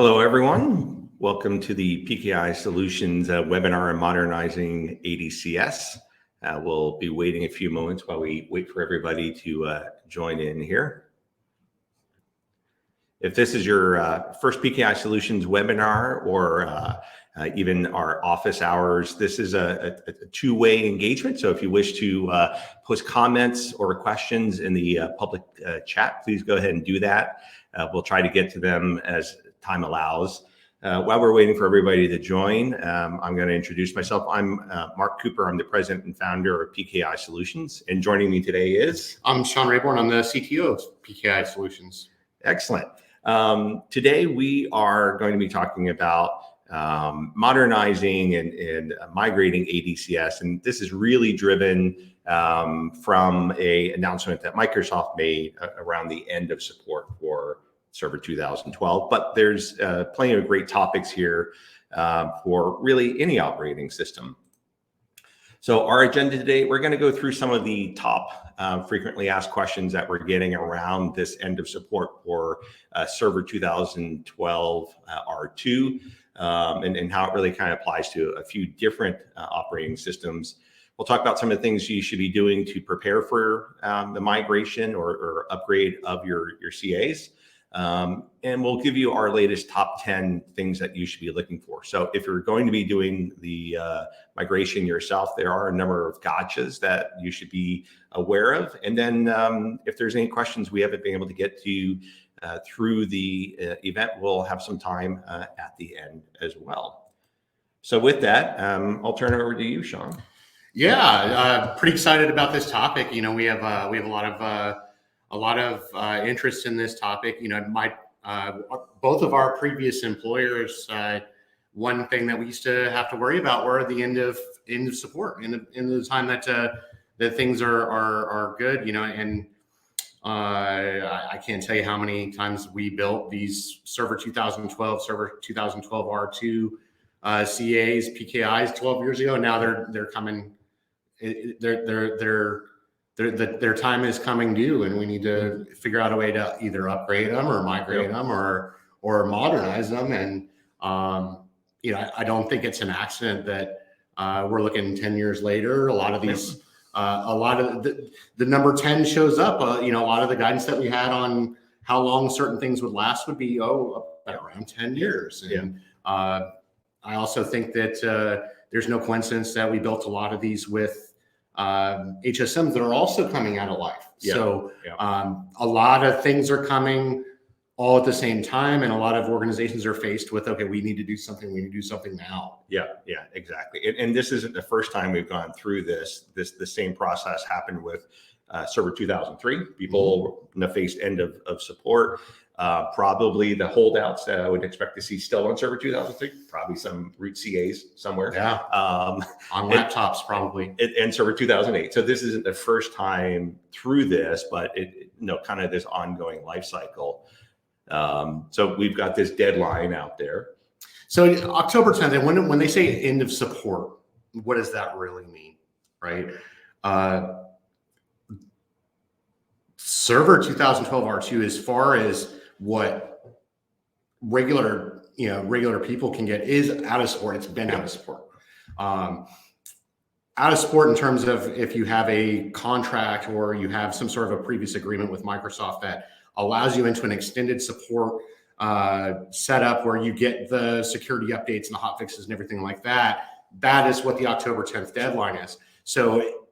Hello, everyone. Welcome to the PKI Solutions webinar on modernizing ADCS. We'll be waiting a few moments while we wait for everybody to join in here. If this is your first PKI Solutions webinar or even our office hours, this is a two-way engagement. So if you wish to post comments or questions in the public chat, please go ahead and do that. We'll try to get to them as time allows. While we're waiting for everybody to join, I'm going to introduce myself. I'm Mark Cooper. I'm the president and founder of PKI Solutions. And joining me today is? I'm Shawn Rabourn. I'm the CTO of PKI Solutions. Excellent. Today we are going to be talking about modernizing and migrating ADCS. And this is really driven from an announcement that Microsoft made around the end of support for Server 2012, but there's plenty of great topics here for really any operating system. So our agenda today, we're going to go through some of the top frequently asked questions that we're getting around this end of support for Server 2012 R2 and how it really kind of applies to a few different operating systems. We'll talk about some of the things you should be doing to prepare for the migration or upgrade of your CAs. And we'll give you our latest top 10 things that you should be looking for. So if you're going to be doing the migration yourself, there are a number of gotchas that you should be aware of. And then if there's any questions we haven't been able to get to through the event, we'll have some time at the end as well. So with that, I'll turn it over to you, Shawn. Yeah, pretty excited about this topic. You know, we have a lot of interest in this topic. You know, both of our previous employers, one thing that we used to have to worry about were the end of support, in the time that things are good. You know, and I can't tell you how many times we built these Server 2012, Server 2012 R2 CAs, PKIs 12 years ago, and now they're coming. Their time is coming due, and we need to figure out a way to either upgrade them or migrate them or modernize them. And you know, I don't think it's an accident that we're looking 10 years later. A lot of these, a lot of the number 10 shows up. You know, a lot of the guidance that we had on how long certain things would last would be around 10 years. And I also think that there's no coincidence that we built a lot of these with HSMs that are also coming out of life. So a lot of things are coming all at the same time, and a lot of organizations are faced with, okay, we need to do something. We need to do something now. Yeah, exactly. And this isn't the first time we've gone through this. The same process happened with Server 2003. People faced end of support. Probably the holdouts that I would expect to see still on Server 2003, probably some root CAs somewhere. Yeah. On laptops, probably. And Server 2008. So this isn't the first time through this, but kind of this ongoing life cycle. So we've got this deadline out there. So October 10th, and when they say end of support, what does that really mean, right? Server 2012 R2, as far as what regular people can get, is out of support. It's been out of support. Out of support in terms of if you have a contract or you have some sort of a previous agreement with Microsoft that allows you into an extended support setup where you get the security updates and the hot fixes and everything like that. That is what the October 10th deadline is. So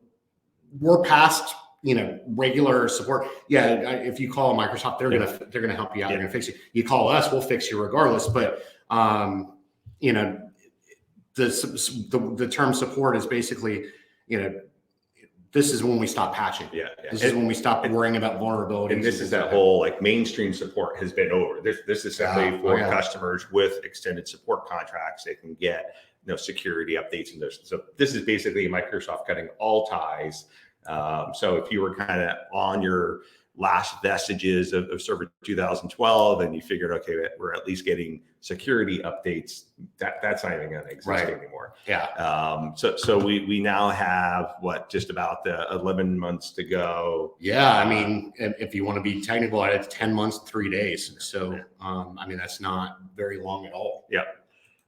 we're past regular support. Yeah, if you call Microsoft, they're gonna help you out. They're gonna fix it. You call us, we'll fix you regardless. But the term support is basically, this is when we stop patching. This is when we stop worrying about vulnerabilities. And this is that whole mainstream support has been over. This is simply for customers with extended support contracts. They can get security updates and those. So this is basically Microsoft cutting all ties. So if you were kind of on your last vestiges of Server 2012, and you figured, okay, we're at least getting security updates. That's not even going to exist anymore. Yeah. So we now have just about 11 months to go. Yeah, I mean, if you want to be technical, it's 10 months, 3 days. So, I mean, that's not very long at all. Yeah.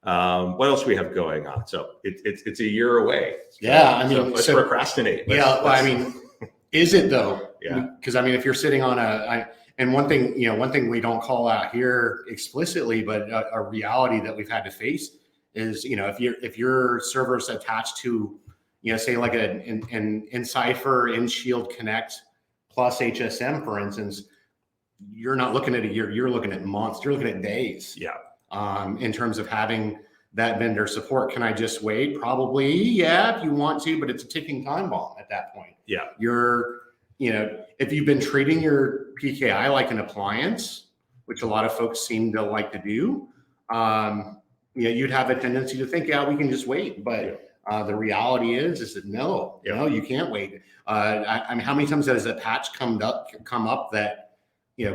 What else we have going on? So it's a year away. Yeah, I mean, so let's procrastinate. I mean, is it though? Yeah. Because I mean, if you're sitting on and one thing we don't call out here explicitly, but a reality that we've had to face is, if your server's attached to, say like an Encipher, InShield Connect plus HSM, for instance, you're not looking at a year, you're looking at months, you're looking at days. Yeah. In terms of having that vendor support. Can I just wait? Probably, yeah, if you want to, but it's a ticking time bomb at that point. Yeah. If you've been treating your PKI like an appliance, which a lot of folks seem to like to do, you'd have a tendency to think, yeah, we can just wait. But the reality is that no, you can't wait. I mean, how many times has a patch come up that,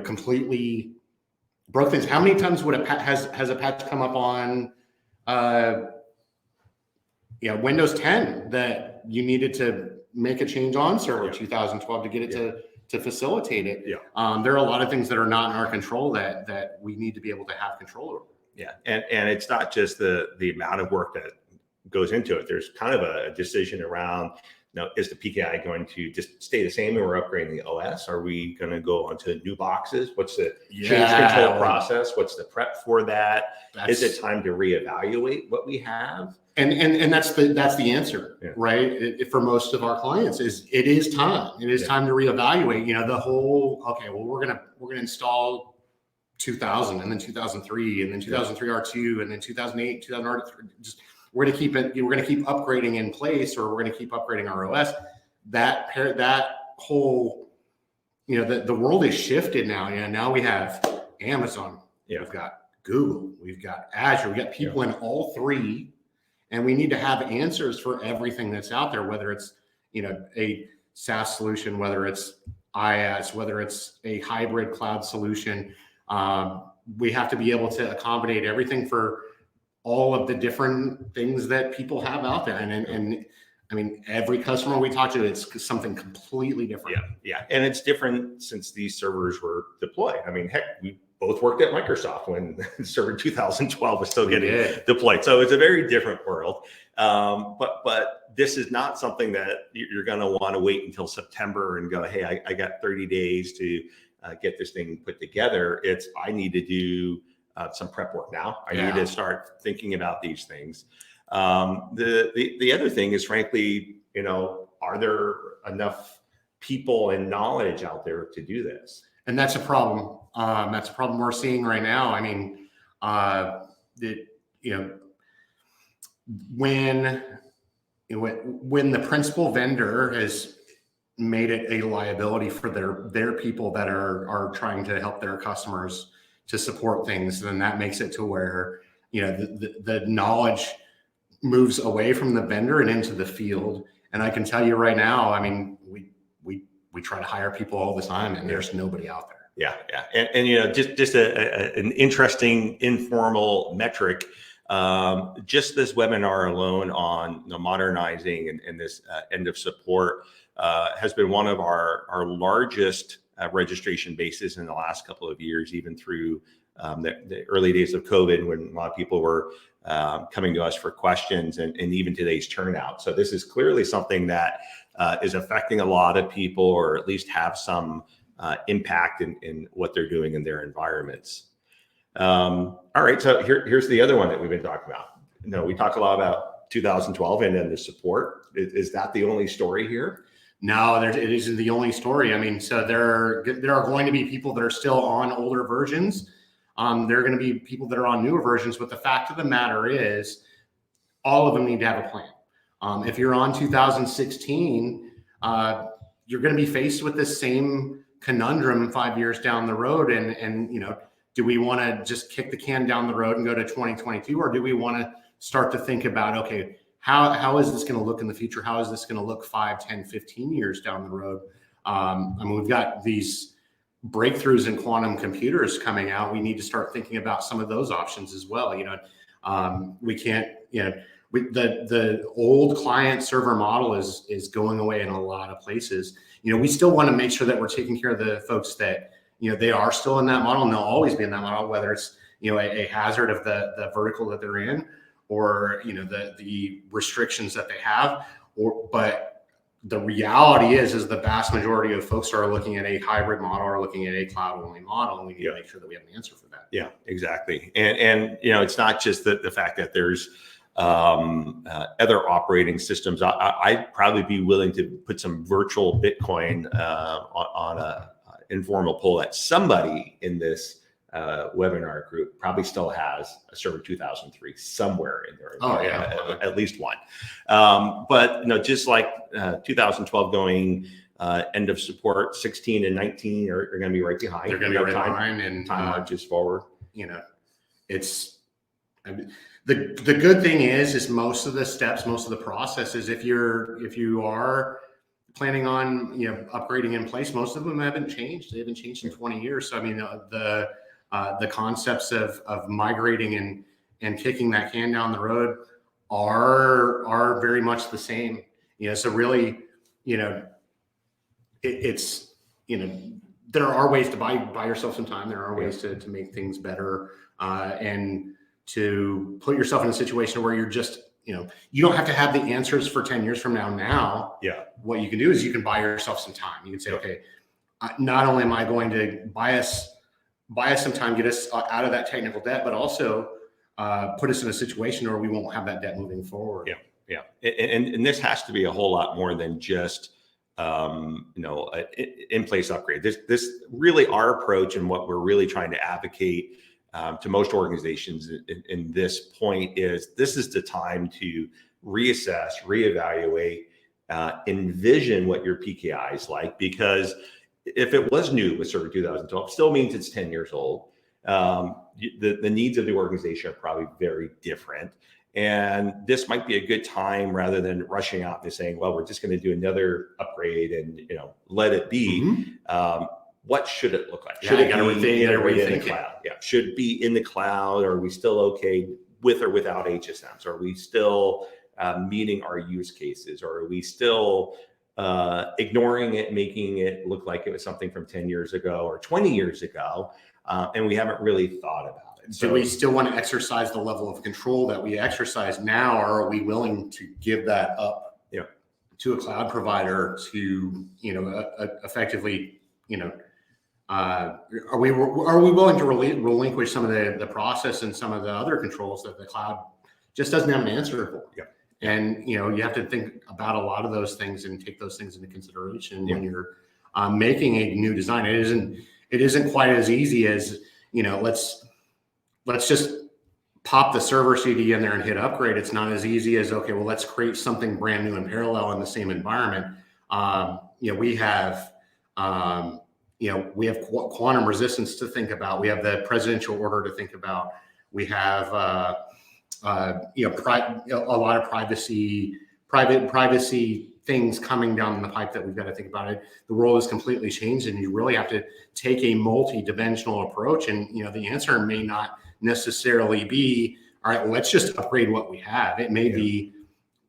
completely broke things? How many times would has a patch come up on, Windows 10 that you needed to make a change on Server 2012 to get it to facilitate it? Yeah. There are a lot of things that are not in our control that we need to be able to have control over. Yeah, and it's not just the amount of work that goes into it. There's kind of a decision around, is the PKI going to just stay the same and we're upgrading the OS? Are we going to go onto new boxes? What's the change control process? What's the prep for that? Is it time to reevaluate what we have? And that's the answer, right? For most of our clients, it is time. It is time to reevaluate. The whole, okay, well, we're gonna install 2000 and then 2003 and then 2003 R2 and then 2008 2000 R3. Just we're gonna keep upgrading in place, or we're gonna keep upgrading our OS. That whole, the world is shifted now. Now we have Amazon, we've got Google, we've got Azure, we've got people in all three. And we need to have answers for everything that's out there, whether it's, a SaaS solution, whether it's IaaS, whether it's a hybrid cloud solution. We have to be able to accommodate everything for all of the different things that people have out there. And I mean, every customer we talk to, it's something completely different. Yeah. And it's different since these servers were deployed. I mean, heck, we both worked at Microsoft when Server 2012 was still getting deployed. So it's a very different world. But this is not something that you're going to want to wait until September and go, hey, I got 30 days to get this thing put together. I need to do some prep work now. I need to start thinking about these things. The other thing is, frankly, are there enough people and knowledge out there to do this? And that's a problem. That's a problem we're seeing right now. I mean, when the principal vendor has made it a liability for their people that are trying to help their customers to support things, then that makes it to where the knowledge moves away from the vendor and into the field. And I can tell you right now, I mean, we try to hire people all the time, and there's nobody out there. Yeah. And just an interesting informal metric. Just this webinar alone on modernizing and this end of support has been one of our largest registration bases in the last couple of years, even through the early days of COVID, when a lot of people were coming to us for questions, and even today's turnout. So this is clearly something that is affecting a lot of people, or at least have some impact in what they're doing in their environments. All right, so here's the other one that we've been talking about. We talk a lot about 2012 and then the support. Is that the only story here? No, it isn't the only story. I mean, so there are going to be people that are still on older versions. There are going to be people that are on newer versions, but the fact of the matter is, all of them need to have a plan. If you're on 2016, you're going to be faced with the same conundrum 5 years down the road. And do we want to just kick the can down the road and go to 2022, or do we want to start to think about, okay, how is this going to look in the future? How is this going to look 5, 10, 15 years down the road? I mean, we've got these breakthroughs in quantum computers coming out, we need to start thinking about some of those options as well. We can't, the old client server model is going away in a lot of places. We still want to make sure that we're taking care of the folks that, they are still in that model, and they'll always be in that model, whether it's, a hazard of the vertical that they're in, or, the restrictions that they have, but the reality is the vast majority of folks are looking at a hybrid model or looking at a cloud only model, and we need to make sure that we have an answer for that. Yeah, exactly. And it's not just the fact that there's other operating systems. I'd probably be willing to put some virtual Bitcoin on a informal poll that somebody in this webinar group probably still has a server 2003 somewhere in there. Oh yeah, at least one. But just like 2012 going end of support, 16 and 19 are going to be right behind. They're going to be right behind, and time marches forward. It's the good thing is most of the steps, most of the processes, if you are planning on upgrading in place, most of them haven't changed. They haven't changed in 20 years. So I mean, the concepts of migrating and kicking that can down the road are very much the same. So really, it's there are ways to buy yourself some time. There are ways to make things better, and to put yourself in a situation where you're just, you don't have to have the answers for 10 years from now. What you can do is you can buy yourself some time. You can say, okay, not only am I going to buy us some time, get us out of that technical debt, but also put us in a situation where we won't have that debt moving forward. Yeah. And this has to be a whole lot more than just, in-place upgrade. This really our approach, and what we're really trying to advocate to most organizations in this point is this is the time to reassess, reevaluate, envision what your PKI is like, because if it was new with Server 2012, still means it's 10 years old. The needs of the organization are probably very different. And this might be a good time, rather than rushing out and saying, well, we're just going to do another upgrade and, let it be. What should it look like? Should it be integrated in the cloud? Should it be in the cloud? Are we still okay with or without HSMs? Are we still meeting our use cases? Or are we still ignoring it, making it look like it was something from 10 years ago or 20 years ago, and we haven't really thought about it? So, do we still want to exercise the level of control that we exercise now, or are we willing to give that up to a cloud provider to, effectively, are we willing to relinquish some of the process and some of the other controls that the cloud just doesn't have an answer for? And you have to think about a lot of those things and take those things into consideration when you're making a new design. It isn't quite as easy as let's just pop the server CD in there and hit upgrade. It's not as easy as, okay, well, let's create something brand new in parallel in the same environment. We have quantum resistance to think about. We have the presidential order to think about. We have a lot of privacy things coming down the pipe that we've got to think about. It. The world has completely changed, and you really have to take a multi-dimensional approach. And the answer may not necessarily be, all right, let's just upgrade what we have. It may be,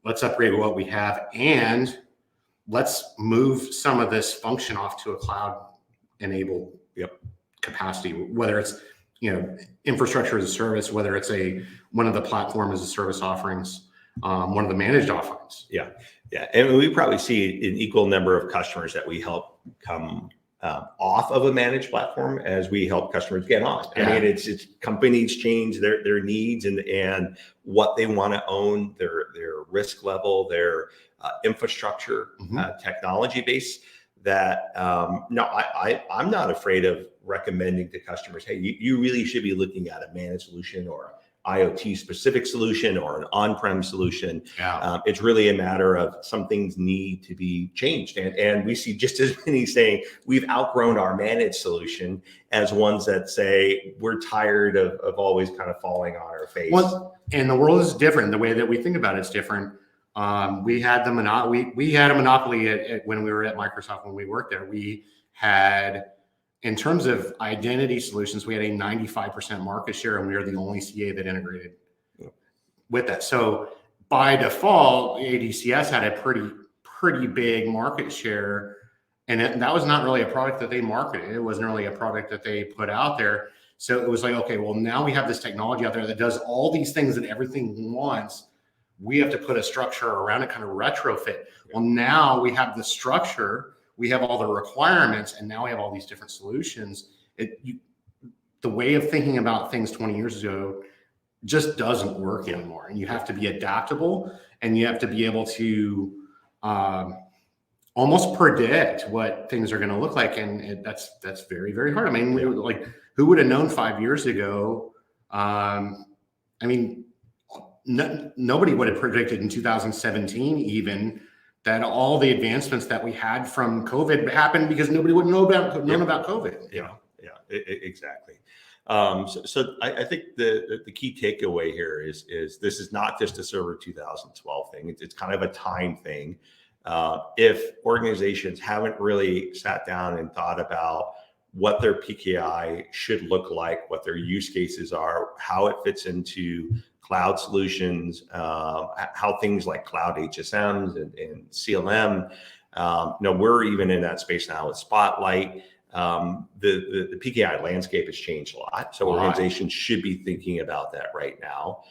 let's upgrade what we have, and let's move some of this function off to a cloud-enabled capacity, whether it's infrastructure as a service, whether it's one of the platform as a service offerings, one of the managed offerings. Yeah. And we probably see an equal number of customers that we help come off of a managed platform as we help customers get on. I mean, it's companies change their needs and what they want to own, their risk level, their infrastructure, technology base. That I'm not afraid of recommending to customers, hey, you really should be looking at a managed solution or IoT specific solution or an on-prem solution. It's really a matter of some things need to be changed. And we see just as many saying we've outgrown our managed solution as ones that say we're tired of always kind of falling on our face. Well, and the world is different. The way that we think about it's different. We had a monopoly when we were at Microsoft, when we worked there. We had in terms of identity solutions, we had a 95% market share, and we were the only CA that integrated with that. So by default, ADCS had a pretty big market share, and that was not really a product that they marketed. It wasn't really a product that they put out there. So it was like, okay, well, now we have this technology out there that does all these things that everything wants. We have to put a structure around it, kind of retrofit. Well, now we have the structure, we have all the requirements, and now we have all these different solutions. The way of thinking about things 20 years ago just doesn't work anymore. And you have to be adaptable, and you have to be able to almost predict what things are going to look like. And that's very, very hard. I mean, like, who would have known 5 years ago? I mean, nobody would have predicted in 2017 even that all the advancements that we had from COVID happened because nobody would know about COVID. Exactly. So I think the key takeaway here is this is not just a server 2012 thing. It's kind of a time thing. If organizations haven't really sat down and thought about what their PKI should look like, what their use cases are, how it fits into cloud solutions, how things like cloud HSMs and CLM, we're even in that space now with Spotlight. The PKI landscape has changed a lot. So organizations should be thinking about that right now.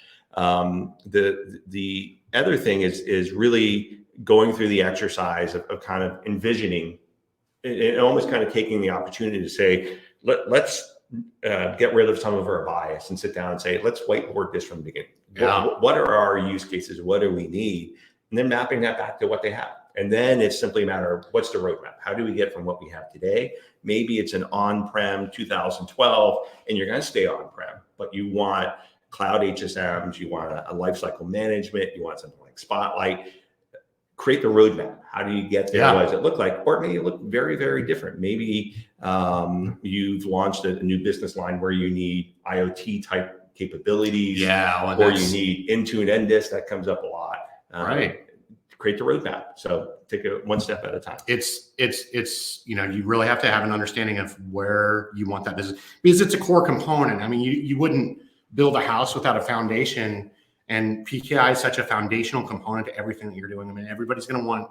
The other thing is really going through the exercise of kind of envisioning and almost kind of taking the opportunity to say, let's get rid of some of our bias and sit down and say, let's whiteboard this from the beginning. What are our use cases? What do we need? And then mapping that back to what they have. And then it's simply a matter of what's the roadmap? How do we get from what we have today? Maybe it's an on-prem 2012 and you're going to stay on-prem, but you want cloud HSMs, you want a lifecycle management, you want something like Spotlight. Create the roadmap. How do you get there? What does it look like? Or maybe it look very, very different. Maybe you've launched a new business line where you need IoT type capabilities, or you need Intune NDIS. That comes up a lot. Create the roadmap. So take it one step at a time. It's you really have to have an understanding of where you want that business, because it's a core component. I mean, you wouldn't build a house without a foundation. And PKI is such a foundational component to everything that you're doing. I mean, everybody's going to want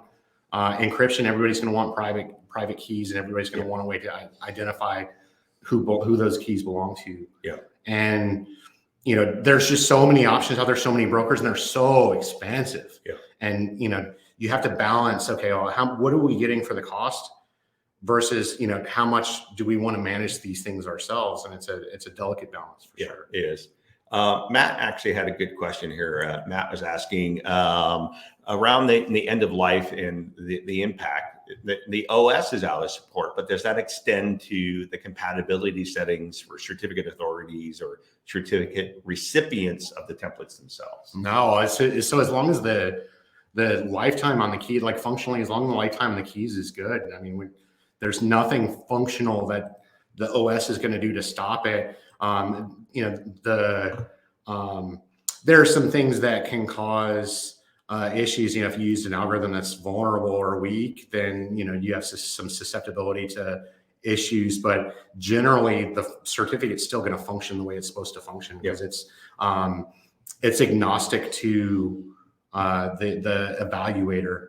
encryption. Everybody's going to want private keys, and everybody's going to want a way to identify who those keys belong to. And there's just so many options out there, so many brokers, and they're so expensive. And you have to balance. Okay, well, what are we getting for the cost versus how much do we want to manage these things ourselves? And it's a delicate balance for sure. It is. Matt actually had a good question here. Matt was asking around the end of life and the impact. The OS is out of support, but does that extend to the compatibility settings for certificate authorities or certificate recipients of the templates themselves? No, so as long as the lifetime on the key, like functionally, as long as the lifetime on the keys is good. I mean, there's nothing functional that the OS is going to do to stop it. There are some things that can cause issues. If you used an algorithm that's vulnerable or weak, then you have some susceptibility to issues. But generally, the certificate's still going to function the way it's supposed to function, because it's agnostic to the evaluator.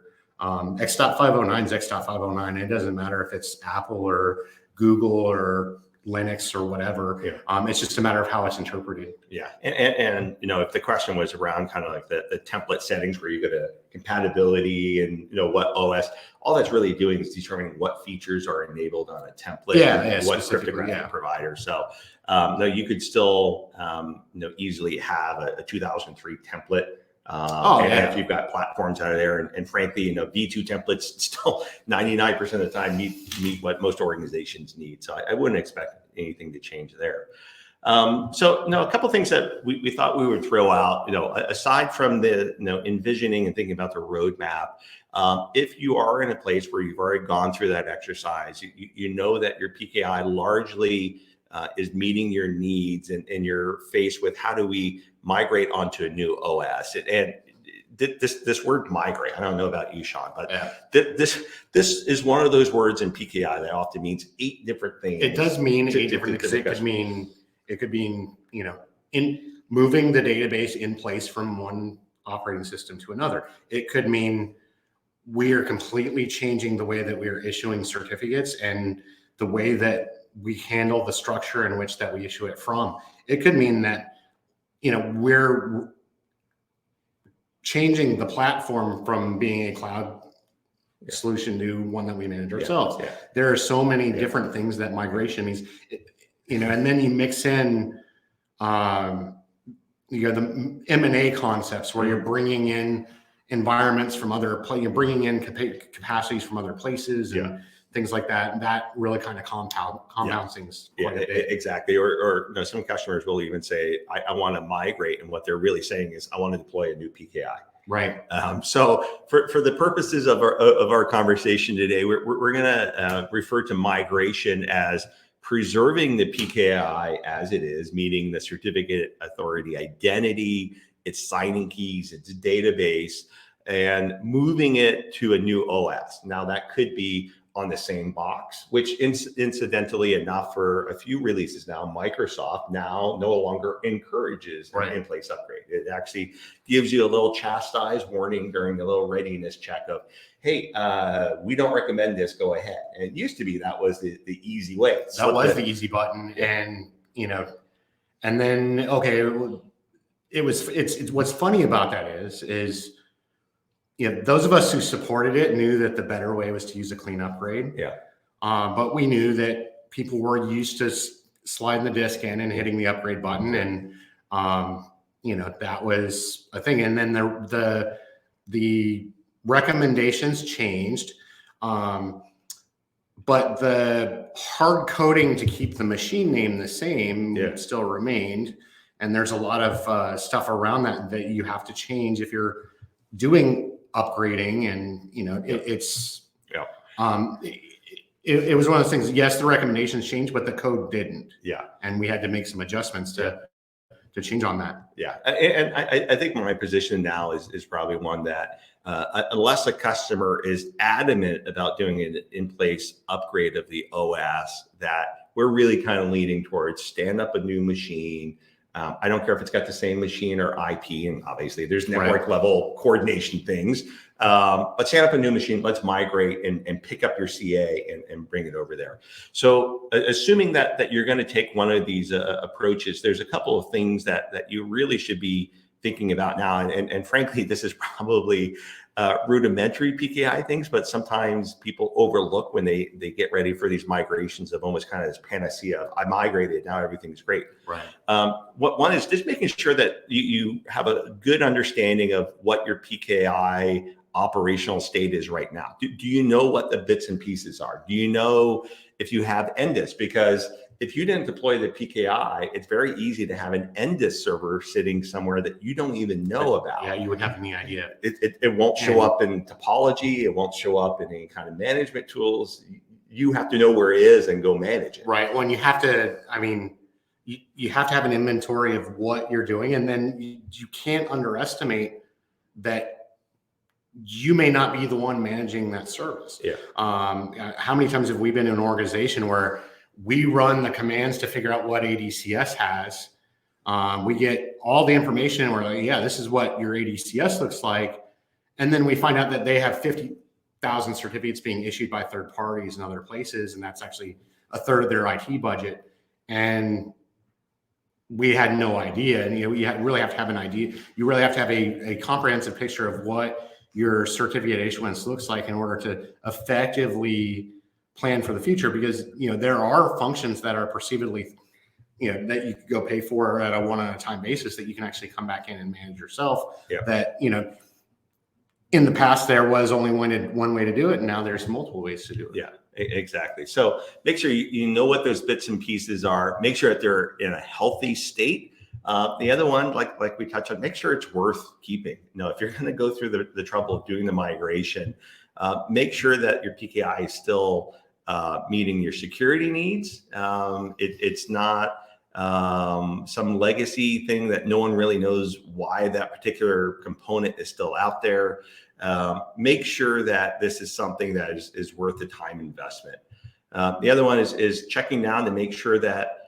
X.509 is X.509. It doesn't matter if it's Apple or Google or Linux or whatever. It's just a matter of how it's interpreted. And if the question was around kind of like the template settings where you go to compatibility and what OS, all that's really doing is determining what features are enabled on a template and what cryptographic provider. So you could still easily have a 2003 template. If you've got platforms out of there, and frankly, V2 templates still 99% of the time meet what most organizations need. So I wouldn't expect anything to change there. So a couple of things that we thought we would throw out, aside from the envisioning and thinking about the roadmap. If you are in a place where you've already gone through that exercise, you know that your PKI largely is meeting your needs, and you're faced with how do we migrate onto a new OS. And this word migrate, I don't know about you, Shawn, but Yeah. this is one of those words in PKI that often means 8 different things. It does mean 8 different things. It could mean, in moving the database in place from one operating system to another. It could mean we are completely changing the way that we are issuing certificates and the way that we handle the structure in which that we issue it from. It could mean that, we're changing the platform from being a cloud solution to one that we manage ourselves. Yeah. There are so many different things that migration means, and then you mix in, the M&A concepts where you're bringing in environments from you're bringing in capacities from other places and things like that. And that really kind of compounds things quite a bit. Exactly. Or some customers will even say, I want to migrate. And what they're really saying is, I want to deploy a new PKI. Right. So for the purposes of our conversation today, we're going to refer to migration as preserving the PKI as it is, meaning the certificate authority identity, its signing keys, its database, and moving it to a new OS. Now that could be on the same box, which incidentally enough, for a few releases now, Microsoft now no longer encourages an in-place upgrade. It actually gives you a little chastise warning during the little readiness check of, hey, we don't recommend this, go ahead. And it used to be that was the easy way. That was the easy button. And, and then, it's what's funny about that is, those of us who supported it knew that the better way was to use a clean upgrade. Yeah. But we knew that people were used to sliding the disk in and hitting the upgrade button. And, that was a thing. And then the recommendations changed. But the hard coding to keep the machine name the same still remained. And there's a lot of stuff around that you have to change if you're doing upgrading. And it was one of those things. Yes, the recommendations changed, but the code didn't. Yeah. And we had to make some adjustments to change on that. Yeah. And I think my position now is probably one that unless a customer is adamant about doing an in-place upgrade of the OS, that we're really kind of leaning towards stand up a new machine. I don't care if it's got the same machine or IP, and obviously there's network level coordination things. But stand up a new machine, let's migrate and pick up your CA and bring it over there. So assuming that you're going to take one of these approaches, there's a couple of things that you really should be thinking about now. And frankly, this is probably rudimentary PKI things, but sometimes people overlook when they get ready for these migrations of almost kind of this panacea of, I migrated, now everything's great. Right. One is just making sure that you have a good understanding of what your PKI operational state is right now. Do you know what the bits and pieces are? Do you know if you have NDIS? Because if you didn't deploy the PKI, it's very easy to have an NDIS server sitting somewhere that you don't even know about. Yeah, you wouldn't have any idea. It won't show up in topology. It won't show up in any kind of management tools. You have to know where it is and go manage it. Right. When you have to, you have to have an inventory of what you're doing. And then you can't underestimate that you may not be the one managing that service. Yeah. How many times have we been in an organization where we run the commands to figure out what ADCS has? We get all the information and we're like, yeah, this is what your ADCS looks like. And then we find out that they have 50,000 certificates being issued by third parties and other places. And that's actually a third of their IT budget. And we had no idea. And you really have to have an idea. You really have to have a comprehensive picture of what your certificate issuance looks like in order to effectively plan for the future, because there are functions that are perceivably that you could go pay for at a one-at-a-time basis that you can actually come back in and manage yourself. Yeah. That in the past there was only one way to do it, and now there's multiple ways to do it. Yeah, exactly. So make sure you know what those bits and pieces are. Make sure that they're in a healthy state. The other one, like we touched on, make sure it's worth keeping. If you're going to go through the trouble of doing the migration, make sure that your PKI is still meeting your security needs. It's not some legacy thing that no one really knows why that particular component is still out there. Make sure that this is something that is worth the time investment. The other one is checking down to make sure that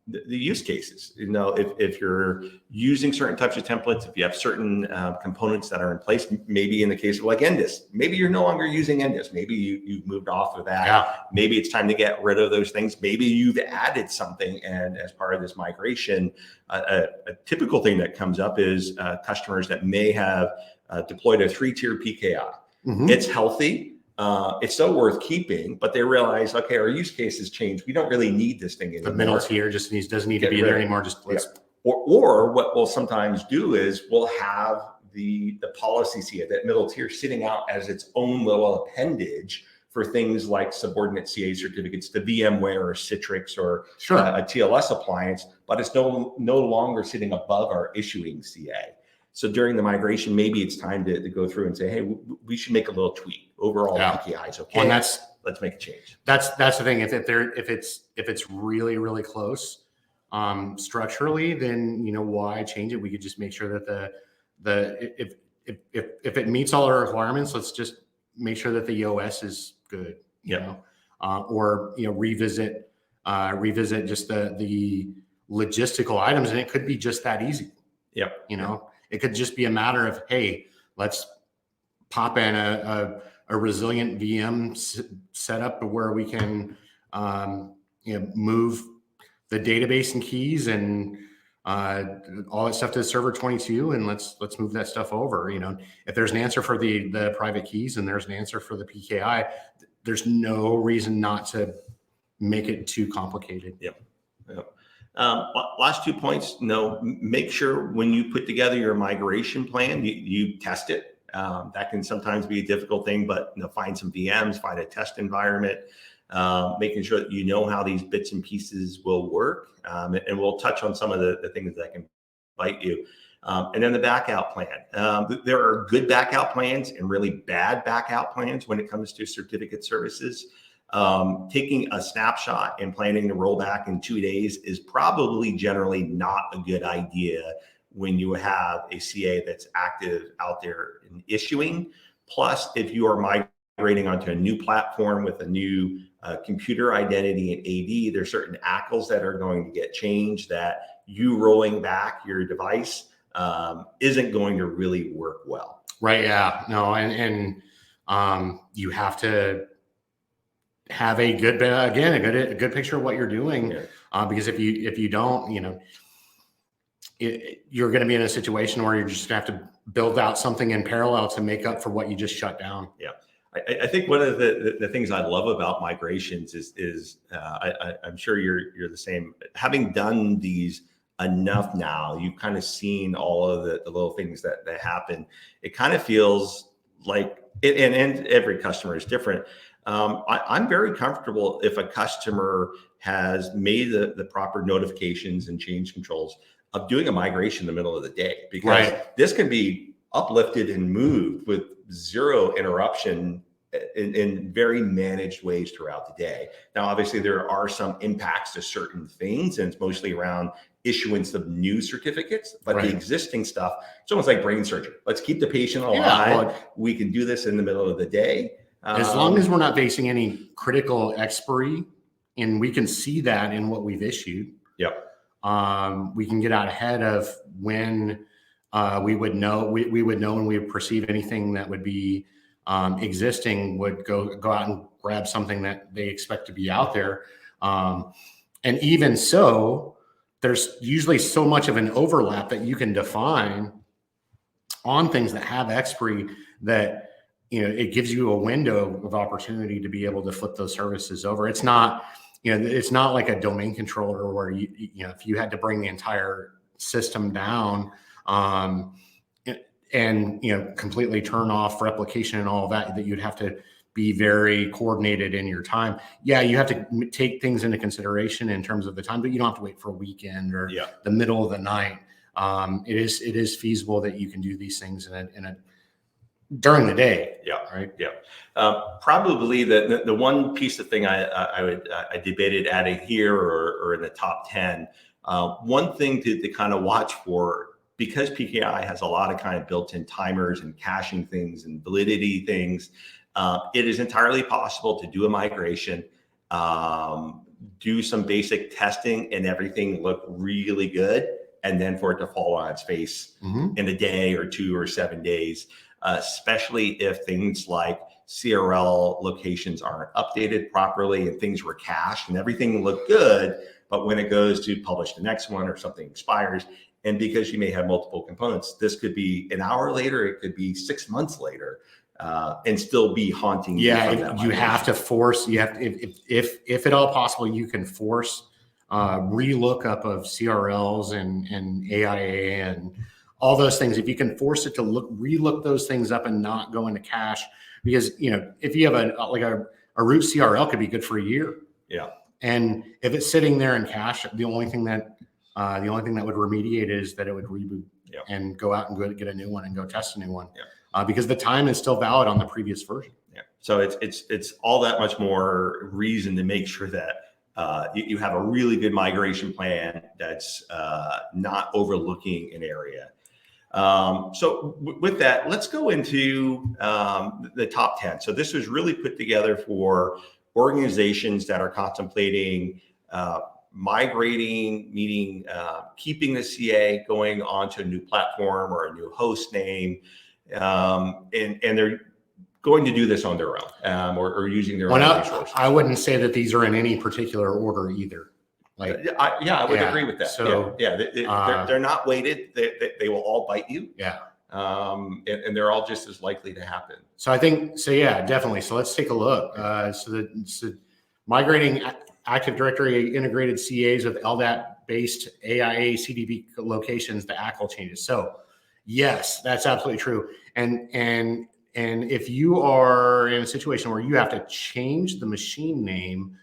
the use cases, if you're using certain types of templates, if you have certain components that are in place, maybe in the case of like Endis, maybe you're no longer using Endis, maybe you've moved off of that. Yeah. Maybe it's time to get rid of those things. Maybe you've added something, and as part of this migration, a typical thing that comes up is customers that may have deployed a 3-tier PKI. Mm-hmm. It's healthy. It's still worth keeping, but they realize, okay, our use cases change. We don't really need this thing anymore. The middle tier doesn't need to be there anymore. Just let's. Or what we'll sometimes do is we'll have the policy CA, that middle tier, sitting out as its own little appendage for things like subordinate CA certificates to VMware or Citrix or a TLS appliance, but it's no longer sitting above our issuing CA. So during the migration, maybe it's time to go through and say, hey, we should make a little tweak. Overall, PKI is okay. And let's make a change. That's the thing. If it's really, really close structurally, then why change it? We could just make sure that if it meets all our requirements, let's just make sure that the OS is good. Or revisit just the logistical items, and it could be just that easy. Yep. It could just be a matter of, hey, let's pop in a resilient VM setup where we can move the database and keys and all that stuff to server 22, and let's move that stuff over. If there's an answer for the private keys and there's an answer for the PKI, there's no reason not to make it too complicated. Yep. Last 2 points. Make sure when you put together your migration plan, you test it. That can sometimes be a difficult thing, but find some VMs, find a test environment, making sure that you know how these bits and pieces will work. And we'll touch on some of the things that can bite you. And then the backout plan. There are good backout plans and really bad backout plans when it comes to certificate services. Taking a snapshot and planning to roll back in 2 days is probably generally not a good idea when you have a CA that's active out there in issuing. Plus, if you are migrating onto a new platform with a new computer identity and AD, there's certain ACLs that are going to get changed that you rolling back your device isn't going to really work well. Right. Yeah. No. And you have to have a good picture of what you're doing, because if you don't, you're going to be in a situation where you're just going to have to build out something in parallel to make up for what you just shut down. Yeah. I think one of the things I love about migrations is I'm sure you're the same. Having done these enough now, you've kind of seen all of the little things that happen. It kind of feels like, and every customer is different. I'm very comfortable if a customer has made the proper notifications and change controls of doing a migration in the middle of the day, because this can be uplifted and moved with zero interruption in very managed ways throughout the day. Now, obviously, there are some impacts to certain things, and it's mostly around issuance of new certificates, but the existing stuff, it's almost like brain surgery. Let's keep the patient alive. We can do this in the middle of the day. As long as we're not facing any critical expiry, and we can see that in what we've issued, we can get out ahead of when we would know. We would know when we would perceive anything that would be existing, would go out and grab something that they expect to be out there. And even so, there's usually so much of an overlap that you can define on things that have expiry that it gives you a window of opportunity to be able to flip those services over. It's not, it's not like a domain controller where if you had to bring the entire system down and completely turn off replication and all of that you'd have to be very coordinated in your time. Yeah, you have to take things into consideration in terms of the time, but you don't have to wait for a weekend or the middle of the night. It is feasible that you can do these things in a during the day. Yeah. Right. Yeah. Probably the one piece of thing I debated adding here or in the top 10. One thing to kind of watch for, because PKI has a lot of kind of built-in timers and caching things and validity things, it is entirely possible to do a migration, do some basic testing, and everything look really good, and then for it to fall on its face in a day or 2 or 7 days, especially if things like CRL locations aren't updated properly and things were cached and everything looked good, but when it goes to publish the next one or something expires, and because you may have multiple components, this could be an hour later, it could be 6 months later, and still be haunting you. Yeah, you have to force. You have to, if at all possible, you can force relookup of CRLs and AIA and all those things. If you can force it to relook those things up and not go into cache, because if you have a root CRL could be good for a year. Yeah. And if it's sitting there in cache, the only thing that would remediate is that it would reboot and go out and go get a new one and go test a new one. Yeah. Because the time is still valid on the previous version. Yeah. So it's all that much more reason to make sure that you have a really good migration plan that's not overlooking an area. So with that, let's go into the top 10. So this was really put together for organizations that are contemplating migrating, meaning keeping the CA, going onto a new platform or a new host name, and they're going to do this on their own, or using their own resources. I wouldn't say that these are in any particular order either. I would agree with that. So they're not weighted. They will all bite you. Yeah. And they're all just as likely to happen. So I think so. Yeah, definitely. So let's take a look. So migrating Active Directory integrated CAs with LDAP-based AIA CDP locations to ACL changes. So yes, that's absolutely true. And if you are in a situation where you have to change the machine name,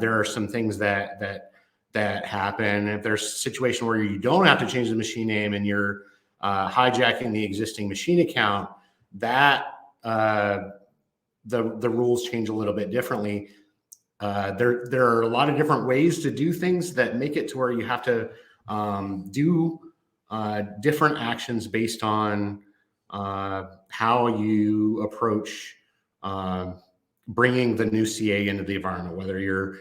there are some things that happen. If there's a situation where you don't have to change the machine name and you're hijacking the existing machine account, that the rules change a little bit differently. There are a lot of different ways to do things that make it to where you have to do different actions based on how you approach bringing the new CA into the environment, whether you're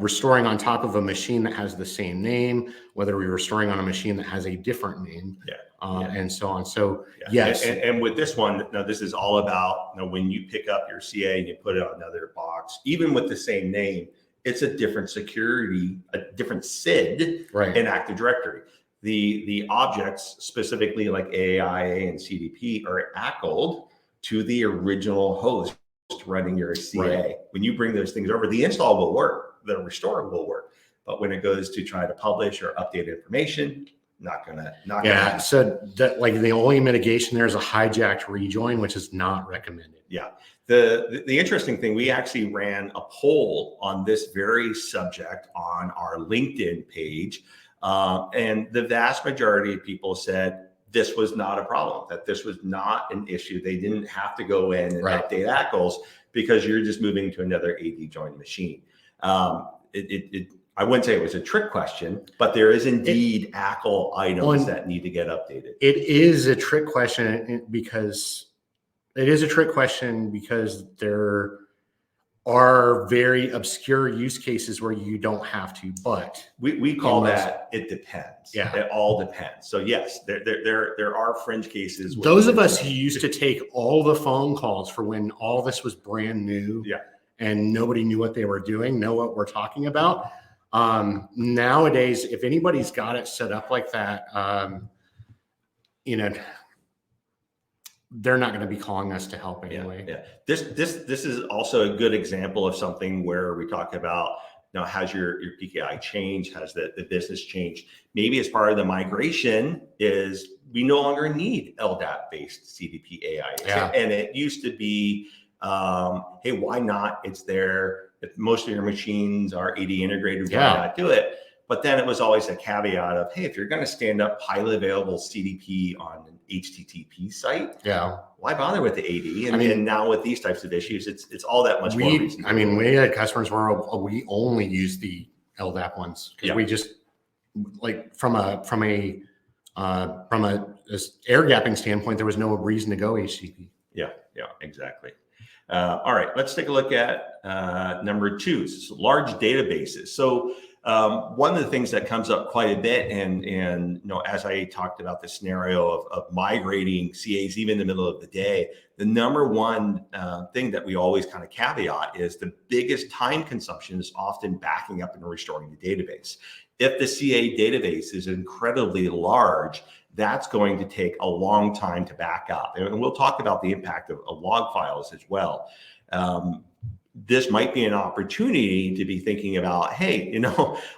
restoring on top of a machine that has the same name, whether we're restoring on a machine that has a different name, and so on. So yes. And with this one, now this is all about, when you pick up your CA and you put it on another box, even with the same name, it's a different security, a different SID in Active Directory. The objects, specifically like AIA and CDP, are ACLed to the original host running your CA. When you bring those things over, the install will work, the restore will work, but when it goes to try to publish or update information, not gonna. So that, the only mitigation there is a hijacked rejoin, which is not recommended. Yeah. The interesting thing, we actually ran a poll on this very subject on our LinkedIn page, and the vast majority of people said this was not a problem, that this was not an issue. They didn't have to go in and update ACLs because you're just moving to another AD join machine. I wouldn't say it was a trick question, but there is indeed ACL items that need to get updated. It is a trick question because there are very obscure use cases where you don't have to, but we call that it depends. Yeah, it all depends. So yes, there are fringe cases. Those of us who used to take all the phone calls for when all this was brand new, and nobody knew what they were doing, know what we're talking about. Nowadays, if anybody's got it set up like that, they're not going to be calling us to help anyway. Yeah. This is also a good example of something where we talk about, has your PKI changed? Has the business changed? Maybe as part of the migration is we no longer need LDAP-based CDP AIs. And it used to be, hey, why not? It's there. If most of your machines are AD integrated, why not do it? But then it was always a caveat of, hey, if you're going to stand up highly available CDP on an HTTP site, why bother with the AD? And now with these types of issues, it's all that much more reasonable. I mean, we had customers where we only use the LDAP ones because we just like from a air gapping standpoint, there was no reason to go HTTP. Yeah, exactly. All right, let's take a look at number 2, large databases. So one of the things that comes up quite a bit, and as I talked about the scenario of migrating CAs even in the middle of the day, the number one thing that we always kind of caveat is the biggest time consumption is often backing up and restoring the database. If the CA database is incredibly large, that's going to take a long time to back up. And we'll talk about the impact of log files as well. This might be an opportunity to be thinking about, hey,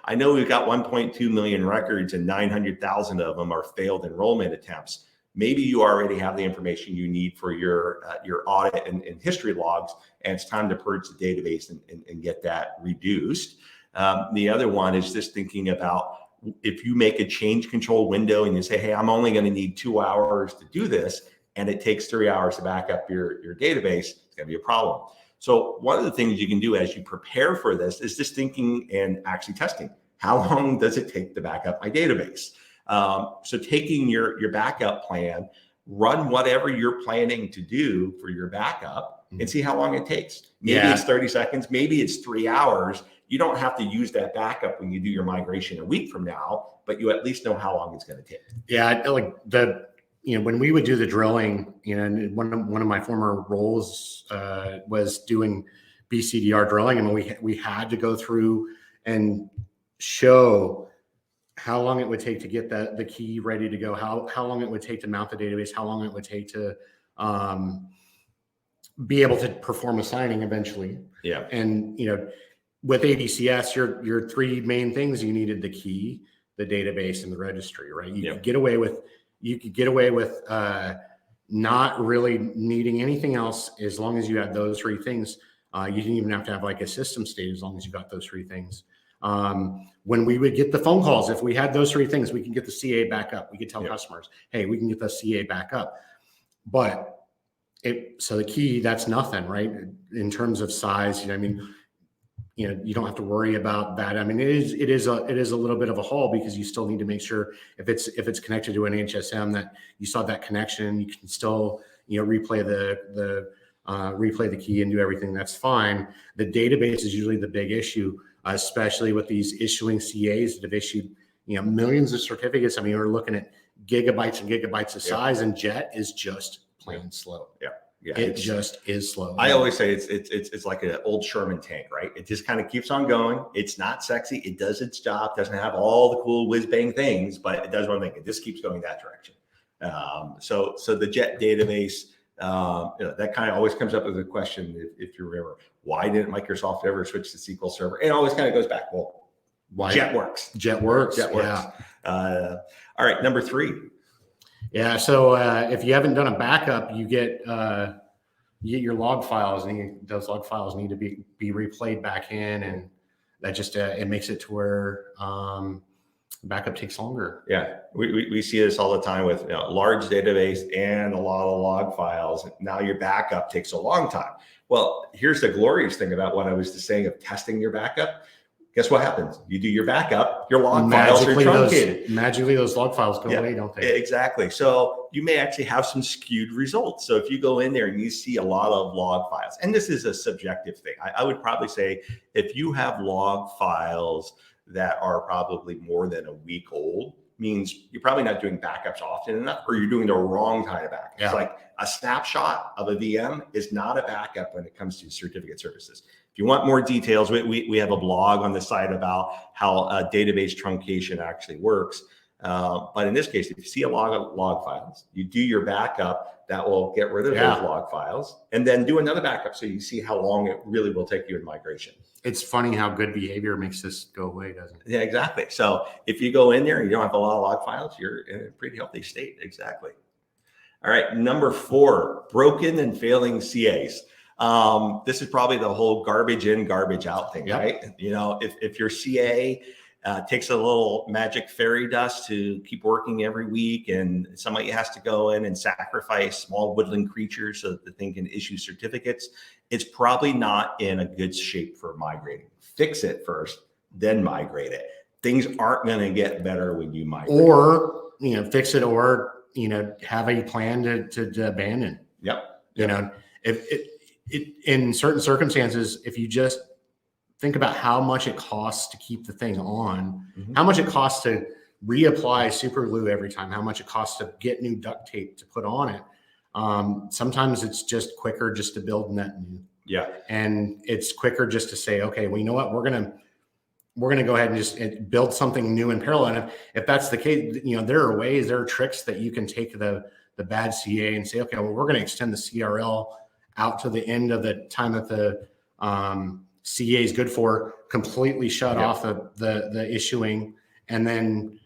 I know we've got 1.2 million records and 900,000 of them are failed enrollment attempts. Maybe you already have the information you need for your audit and history logs, and it's time to purge the database and get that reduced. The other one is just thinking about if you make a change control window and you say, hey, I'm only going to need 2 hours to do this, and it takes 3 hours to back up your database, it's going to be a problem. So one of the things you can do as you prepare for this is just thinking and actually testing. How long does it take to back up my database? So taking your backup plan, run whatever you're planning to do for your backup and see how long it takes. Maybe it's 30 seconds, maybe it's 3 hours. You don't have to use that backup when you do your migration a week from now, but you at least know how long it's going to take. Yeah, like when we would do the drilling, and one of my former roles was doing BCDR drilling, and we had to go through and show how long it would take to get the key ready to go, how long it would take to mount the database, how long it would take to be able to perform a signing eventually. Yeah. And with ADCS, your 3 main things you needed: the key, the database, and the registry, right? You could get away with not really needing anything else as long as you had those 3 things. You didn't even have to have like a system state as long as you got those 3 things. When we would get the phone calls, if we had those 3 things, we could get the CA back up. We could tell customers, hey, we can get the CA back up. But so the key, that's nothing, right? In terms of size, you don't have to worry about that. I mean, it is a little bit of a haul because you still need to make sure if it's connected to an HSM that you saw that connection. You can still replay the key and do everything. That's fine. The database is usually the big issue, especially with these issuing CAs that have issued millions of certificates. I mean, we're looking at gigabytes and gigabytes of size, and Jet is just plain slow. Yeah, it just is slow. I always say it's like an old Sherman tank, right? It just kind of keeps on going. It's not sexy. It does its job. Doesn't have all the cool whiz bang things, but it does one thing. It just keeps going that direction. So the Jet database, that kind of always comes up as a question. If you remember, why didn't Microsoft ever switch to SQL Server? And it always kind of goes back. Well, why? Jet works. Yeah. All right, number 3. Yeah. So if you haven't done a backup, you get your log files, and those log files need to be replayed back in, and that just it makes it to where backup takes longer. Yeah, we see this all the time with large database and a lot of log files. Now your backup takes a long time. Well, here's the glorious thing about what I was just saying of testing your backup. Guess what happens? You do your backup, your log files are truncated. Magically, those log files go away, don't they? Exactly. So you may actually have some skewed results. So if you go in there and you see a lot of log files, and this is a subjective thing, I would probably say if you have log files that are probably more than a week old, means you're probably not doing backups often enough, or you're doing the wrong kind of backup. Yeah. It's like a snapshot of a VM is not a backup when it comes to certificate services. If you want more details, we have a blog on the site about how database truncation actually works. But in this case, if you see a log of log files, you do your backup, that will get rid of those log files, and then do another backup so you see how long it really will take you in migration. It's funny how good behavior makes this go away, doesn't it? Yeah, exactly. So if you go in there and you don't have a lot of log files, you're in a pretty healthy state. Exactly. All right, number 4, broken and failing CAs. This is probably the whole garbage in, garbage out thing, right? If your CA Takes a little magic fairy dust to keep working every week, and somebody has to go in and sacrifice small woodland creatures so that the thing can issue certificates. It's probably not in a good shape for migrating. Fix it first, then migrate it. Things aren't going to get better when you migrate. Or, fix it, or, have a plan to abandon. Yep. If in certain circumstances, if you just think about how much it costs to keep the thing on, how much it costs to reapply super glue every time, how much it costs to get new duct tape to put on it. Sometimes it's just quicker just to build net new. Yeah. And it's quicker just to say, okay, well, you know what, we're going to go ahead and just build something new in parallel. And if that's the case, there are tricks that you can take the bad CA and say, okay, well, we're going to extend the CRL out to the end of the time that the CA is good for, completely shut off the issuing, and then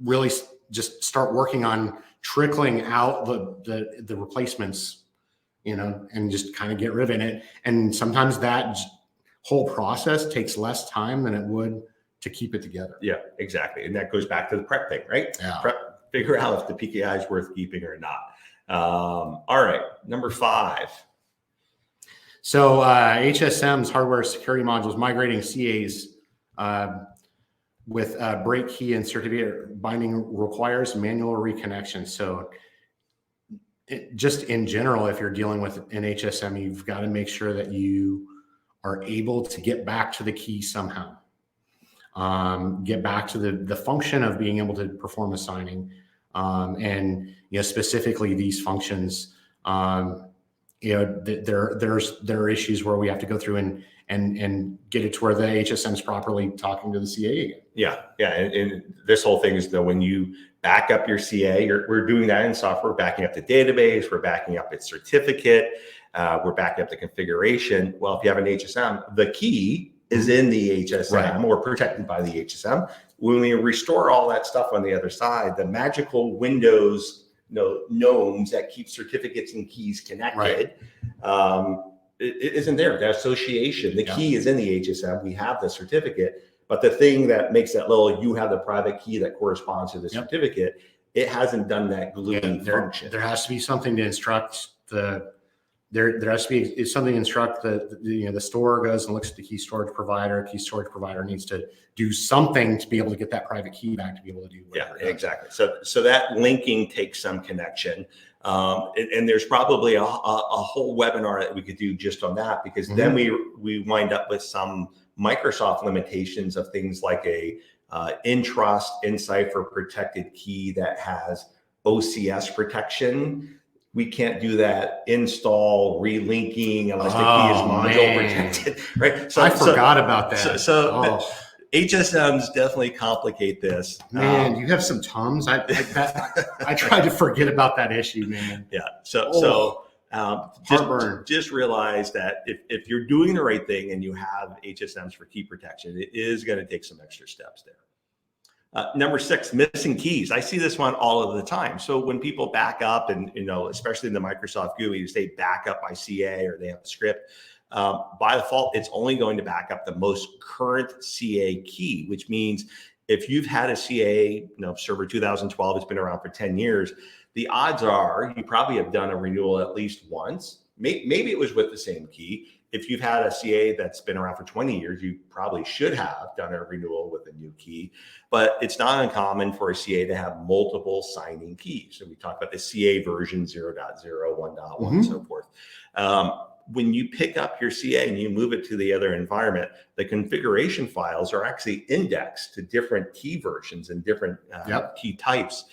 really just start working on trickling out the replacements, and just kind of get rid of it. And sometimes that whole process takes less time than it would to keep it together. Yeah, exactly. And that goes back to the prep thing, right? Yeah. Prep, figure out if the PKI is worth keeping or not. All right, number 5. So HSMs, hardware security modules, migrating CAs with break key and certificate binding requires manual reconnection. So just in general, if you're dealing with an HSM, you've got to make sure that you are able to get back to the key somehow. Get back to the function of being able to perform a signing. And specifically these functions, there are issues where we have to go through and get it to where the HSM is properly talking to the CA again. Yeah. And this whole thing is that when you back up your CA, we're doing that in software, backing up the database, we're backing up its certificate, we're backing up the configuration. Well, if you have an HSM, the key is in the HSM or protected by the HSM. When we restore all that stuff on the other side, the magical Windows gnomes that keep certificates and keys connected, it isn't there. The association, the key is in the HSM. We have the certificate, but the thing that makes that little, you have the private key that corresponds to the certificate, it hasn't done that gluing function. There has to be something to instruct there has to be something to instruct the store goes and looks at the key storage provider. Key storage provider needs to do something to be able to get that private key back to be able to do whatever. Yeah, exactly. So that linking takes some connection. And there's probably a whole webinar that we could do just on that, because then we wind up with some Microsoft limitations of things like a in-trust, in-cipher protected key that has OCS protection. We can't do that install relinking unless the key is module protected, right? So I forgot about that. So HSMs definitely complicate this. Man, you have some Tums. I tried to forget about that issue, man. Yeah. Just realize that if you're doing the right thing and you have HSMs for key protection, it is going to take some extra steps there. Number 6, missing keys. I see this one all of the time. So when people back up, and especially in the Microsoft GUI, you say back up by CA or they have a script. By default, it's only going to back up the most current CA key, which means if you've had a CA, server 2012, it's been around for 10 years, the odds are you probably have done a renewal at least once. Maybe it was with the same key. If you've had a CA that's been around for 20 years, you probably should have done a renewal with a new key, but it's not uncommon for a CA to have multiple signing keys. So we talked about the CA version 0.0, 1.1, and so forth. When you pick up your CA and you move it to the other environment, the configuration files are actually indexed to different key versions and different key types.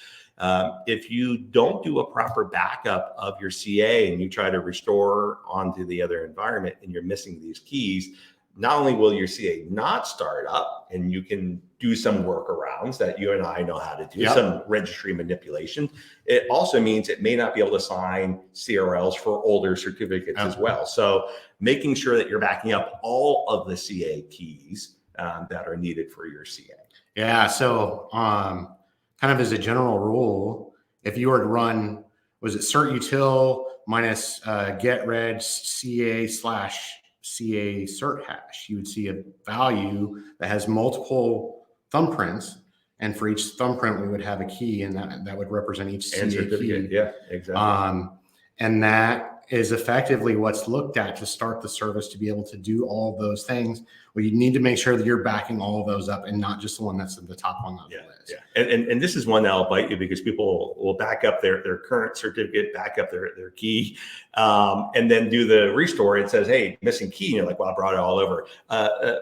If you don't do a proper backup of your CA and you try to restore onto the other environment and you're missing these keys, not only will your CA not start up, and you can do some workarounds that you and I know how to do, some registry manipulation, it also means it may not be able to sign CRLs for older certificates as well. So making sure that you're backing up all of the CA keys that are needed for your CA. Yeah, so kind of as a general rule, if you were to run, was it cert util minus get reg CA / CA cert hash. You would see a value that has multiple thumbprints, and for each thumbprint, we would have a key, and that would represent each CA key. Yeah, exactly. And that is effectively what's looked at to start the service to be able to do all those things. Well, you need to make sure that you're backing all of those up and not just the one that's at the top on the list. Yeah. And this is one that'll bite you, because people will back up their current certificate, back up their key, and then do the restore. It says, hey, missing key. And you're like, well, I brought it all over.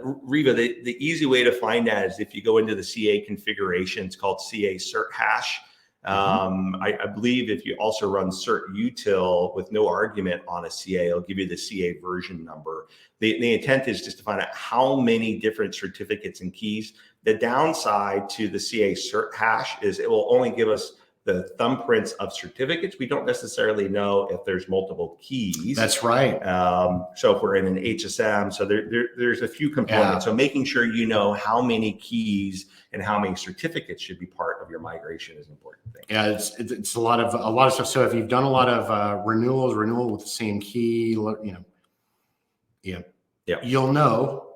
Reva, the easy way to find that is if you go into the CA configuration. It's called CA cert hash. I believe if you also run cert util with no argument on a CA, it'll give you the CA version number. The intent is just to find out how many different certificates and keys. The downside to the CA cert hash is it will only give us the thumbprints of certificates. We don't necessarily know if there's multiple keys. That's right. So if we're in an HSM, so there's a few components. So making sure you know how many keys and how many certificates should be part of your migration is an important thing. Yeah, it's a lot of stuff. So if you've done a lot of renewal with the same key, you'll know,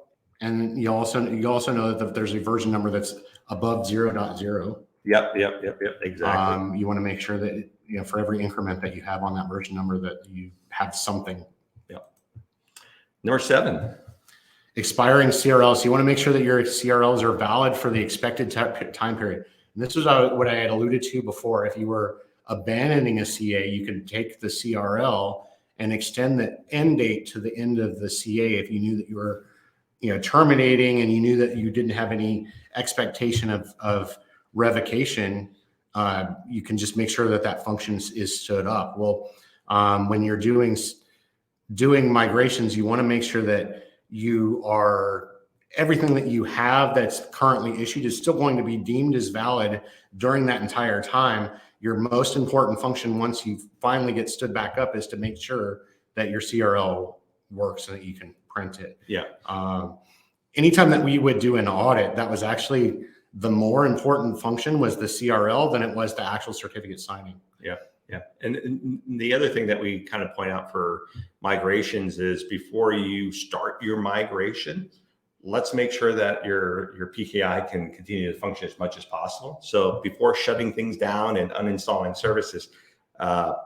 and you also know that there's a version number that's above 0.0. Yep, exactly. You want to make sure that for every increment that you have on that version number, that you have something. Yep. Number 7. Expiring CRLs. You want to make sure that your CRLs are valid for the expected time period. And this is what I had alluded to before. If you were abandoning a CA, you can take the CRL and extend the end date to the end of the CA. If you knew that you were terminating and you knew that you didn't have any expectation of revocation, you can just make sure that function is stood up. Well, when you're doing migrations, you want to make sure that everything that you have that's currently issued is still going to be deemed as valid during that entire time. Your most important function, once you finally get stood back up, is to make sure that your CRL works so that you can print it. Yeah. Anytime that we would do an audit, that was actually the more important function was the CRL than it was the actual certificate signing. Yeah. And the other thing that we kind of point out for migrations is before you start your migration, let's make sure that your PKI can continue to function as much as possible. So before shutting things down and uninstalling services,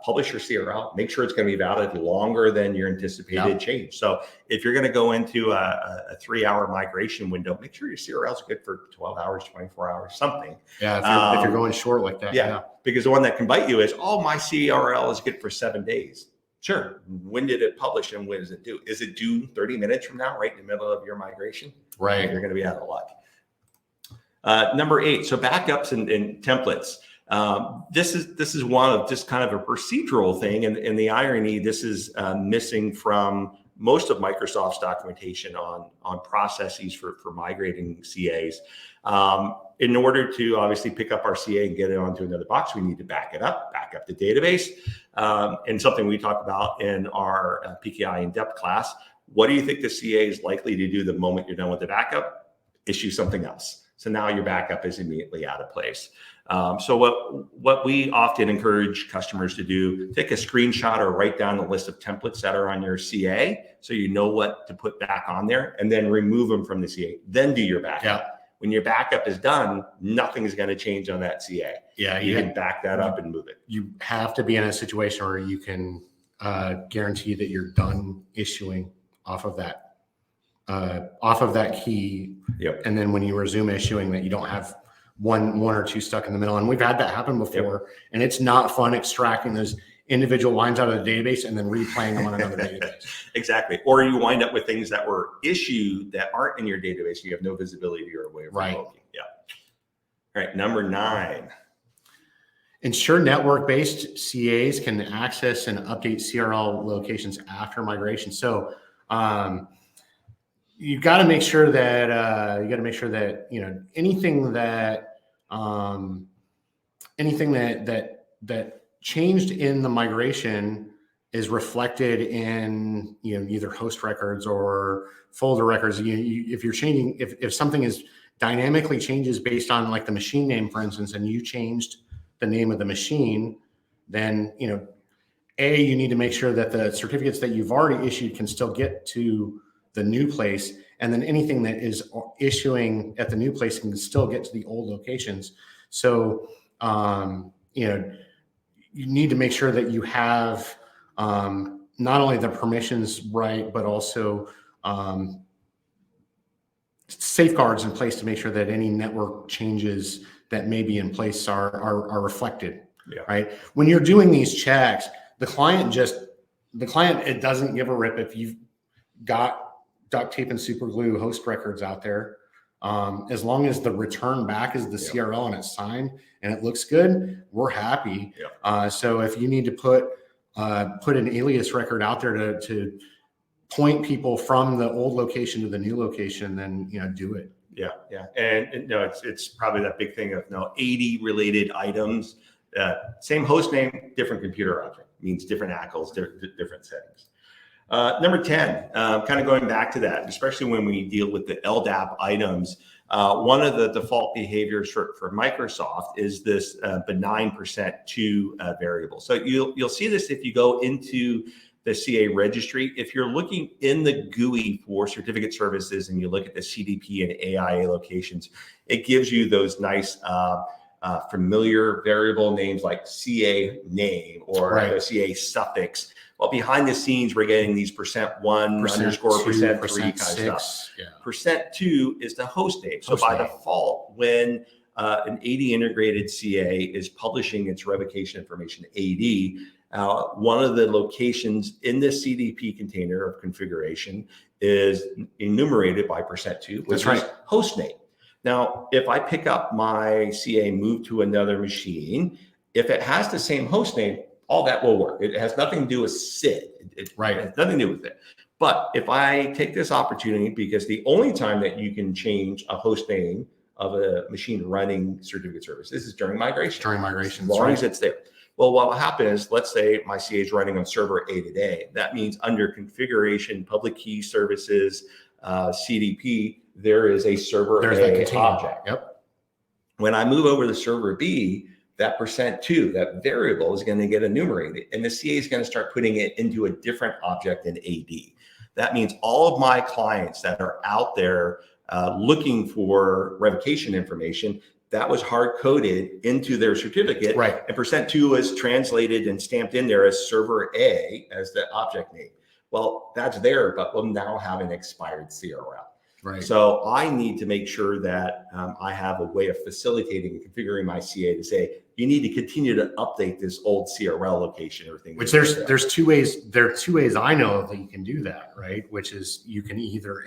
publish your CRL, make sure it's going to be valid longer than your anticipated change. So if you're going to go into a 3-hour migration window, make sure your CRL is good for 12 hours, 24 hours, something. Yeah, if you're going short like that. Yeah, because the one that can bite you is, my CRL is good for 7 days. Sure. When did it publish and when does it due? Is it due 30 minutes from now, right in the middle of your migration? Right. You're going to be out of luck. Number 8, so backups and templates. This is one of just kind of a procedural thing, and the irony, this is missing from most of Microsoft's documentation on processes for migrating CAs. In order to obviously pick up our CA and get it onto another box, we need to back up the database. And something we talk about in our PKI in-depth class. What do you think the CA is likely to do the moment you're done with the backup? Issue something else. So now your backup is immediately out of place. So what we often encourage customers to do, take a screenshot or write down the list of templates that are on your CA so you know what to put back on there, and then remove them from the CA. Then do your backup. Yeah. When your backup is done, nothing is going to change on that CA. Yeah, you can back that up and move it. You have to be in a situation where you can guarantee that you're done issuing off of that key. Yep. And then when you resume issuing, that you don't have one or two stuck in the middle. And we've had that happen before. Yep. And it's not fun extracting those individual lines out of the database and then replaying them on another database. Exactly. Or you wind up with things that were issued that aren't in your database. You have no visibility or way of revoking. Yeah. All right. Number 9. Ensure network-based CAs can access and update CRL locations after migration. So you've got to make sure that anything that changed in the migration is reflected in either host records or folder records. If you're changing, if something is dynamically changes based on like the machine name, for instance, and you changed the name of the machine, then you need to make sure that the certificates that you've already issued can still get to the new place, and then anything that is issuing at the new place can still get to the old locations. So, you know, you need to make sure that you have not only the permissions right, but also safeguards in place to make sure that any network changes that may be in place are reflected. Yeah. Right. When you're doing these checks, the client, it doesn't give a rip if you've got duct tape and super glue host records out there. As long as the return back is the CRL and it's signed and it looks good, we're happy. So if you need to put an alias record out there to point people from the old location to the new location, then, you know, do it. Yeah. And no, it's probably that big thing of 80 related items, same host name, different computer object, means different ACLs, different settings. Number 10, kind of going back to that, especially when we deal with the LDAP items, one of the default behaviors for Microsoft is this benign %2 variable. So you'll see this if you go into the CA registry. If you're looking in the GUI for certificate services and you look at the CDP and AIA locations, it gives you those nice familiar variable names like CA name or the CA suffix. Well, behind the scenes, we're getting these %1 underscore %3 kind of stuff. %2 is the host name. So by default, when an AD integrated CA is publishing its revocation information AD, one of the locations in the CDP container of configuration is enumerated by %2, which is host name. Now, if I pick up my CA, move to another machine, if it has the same host name, all that will work. It has nothing to do with SID. It has nothing to do with it. But if I take this opportunity, because the only time that you can change a host name of a machine running certificate service, this is during migration. As long as it's there. Well, what will happen is, let's say my CA is running on server A today. That means under configuration, public key services, CDP, there is a server A object. When I move over to server B, that %2, that variable is going to get enumerated, and the CA is going to start putting it into a different object in AD. That means all of my clients that are out there looking for revocation information, that was hard coded into their certificate, and %2 is translated and stamped in there as server A as the object name. Well, that's there, but we'll now have an expired CRL. So I need to make sure that I have a way of facilitating and configuring my CA to say, you need to continue to update this old CRL location or thing. Which there's two ways. There are two ways I know of that you can do that, right? Which is you can either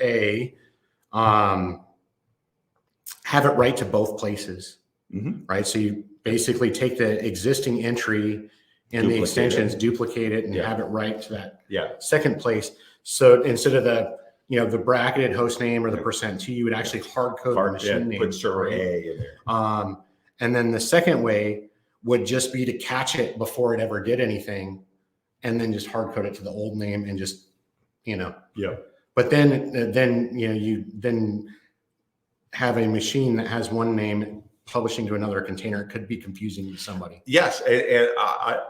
have it right to both places, right? So you basically take the existing entry and the extensions, duplicate it, and have it right to that second place. So instead of the bracketed host name or the %2, you would actually hard code the machine name. Put server A in there. And then the second way would just be to catch it before it ever did anything, and then just hard code it to the old name and just, But then you have a machine that has one name publishing to another container. It could be confusing to somebody. Yes, and